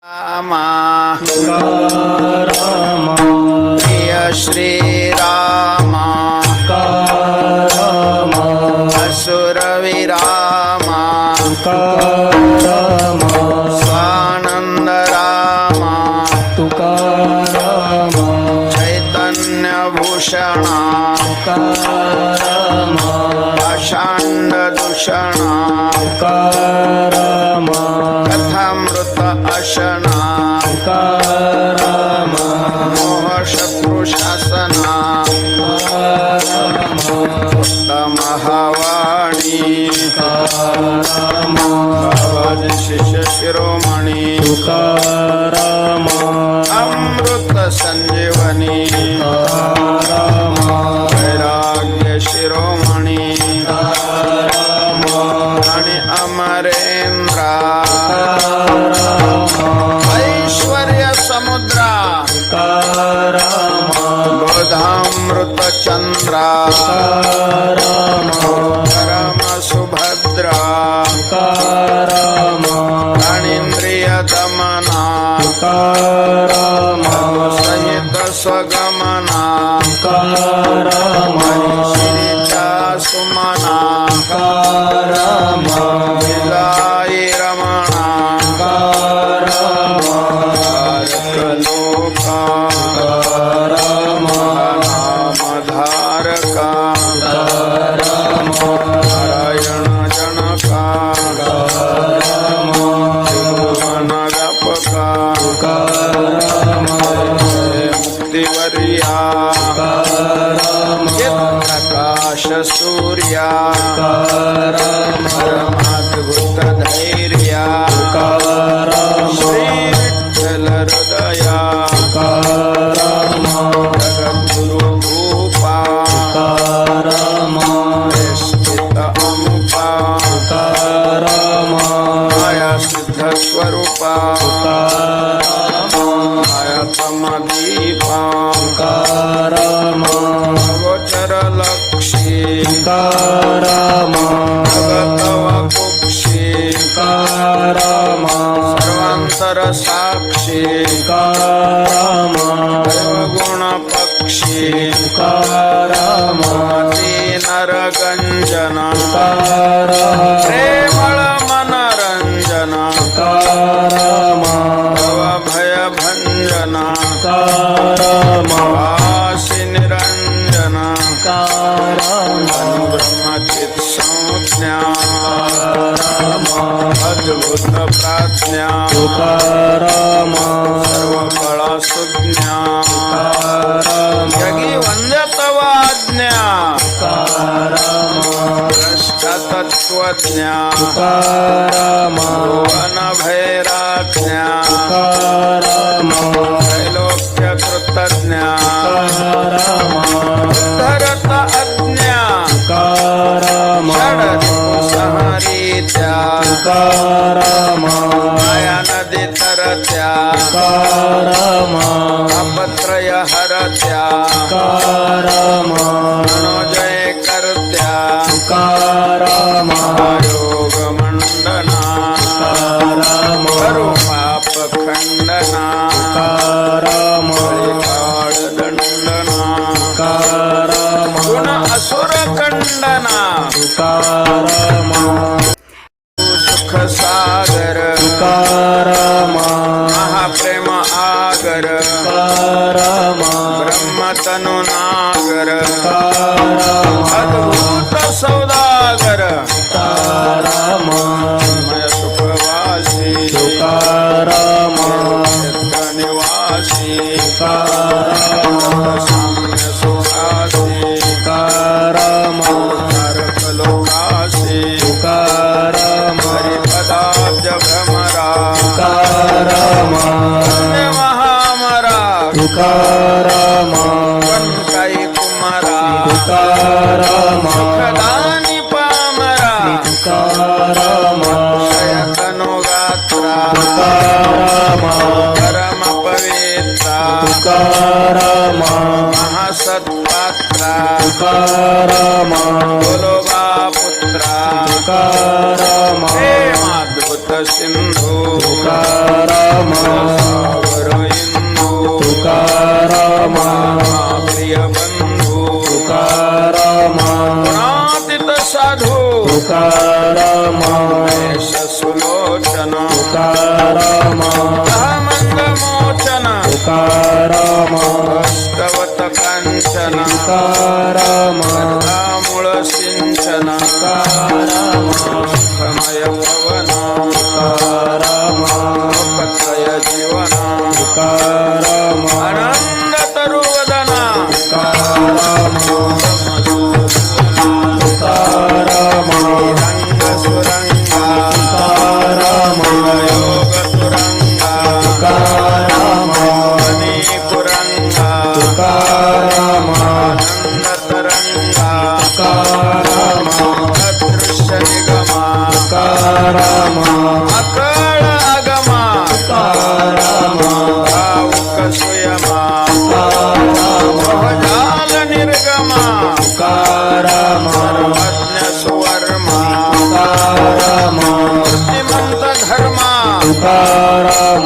रामा प्रिय श्री रामा असुर विरामा स्वानंद रामा चैतन्य भूषणा अषांड दूषणा कथामृत अशना मोह शत्रु शासना उत्तमहावाणी शिष्य शिरोमणी अमृत संजीवनी वैराग्य शिरोमणी आणि अमरेंद्रा ऐश्वर्य समुद्रा बोधामृत चंद्रा परम सुभद्रा प्राणींद्रिय दमना सहित स्वगमना श्रीचा सुमना विलायी रमणा लोका नामधारका नारायण जनका व्यापका मुक्तिवर्या प्रकाश सूर्या परमाद्भुत धैर्या श्री विठ्ठल हृदया जगद्गुरु भूपा स्थित अमुपा माया सिद्ध स्वरूपा मायातमदीपा गोचर लक्षी भगतवकुक्षी सर्वांतर साक्षी गुण पक्षी नरगंजन प्रेमळ मनरंजन भय भंजन वासी निरंजन ब्रह्मचित संज्ञा अद्भुत प्राज्ञा सर्वफल सुज्ञा जगी वंद्य तव आज्ञा तत्वज्ञा भुवन भैराज्ञा त्रैलोक्य कृतज्ञा धरत अज्ञा षडरिपुसंहरीत्या माया नदी तरत्या अपत्रय हरत्या मनोजय करत्या योग मंडना करू पाप खंडना दंडना गुण असुर खंडना सुख सागर महाप्रेम आगर ब्रह्म तनु नागर अद्भुत सौदागर मय सुखवासी निवासी साम्य सुखासी लोकासी हरिपदाब्ज भ्रमरा महामरा कनकाई कुमारा सुखदानी पामरा शयतनु गात्रा परम पवित्रा महासत्पात्रा बोलोबा पुत्रा प्रेमाद्भुत सिंधु तुकाराम मूळ सिंचन सुखमय भवन तुकाराम लोकत्रय जीवन तुकाराम आनंद तरुवदना तुकाराम तुकाराम रंग सुरंगा तुकाराम योग तुरंगा तुकाराम मनी कुरंगा तुकाराम आनंद तरंगा तुकाराम अदृश्य निगमा तुकाराम अकळ आगमा तुकाराम भावुक सुयमा तुकाराम मोहजाल निर्गमा तुकाराम सर्वज्ञ सुवर्मा तुकाराम श्रीमंत धर्मा तुकाराम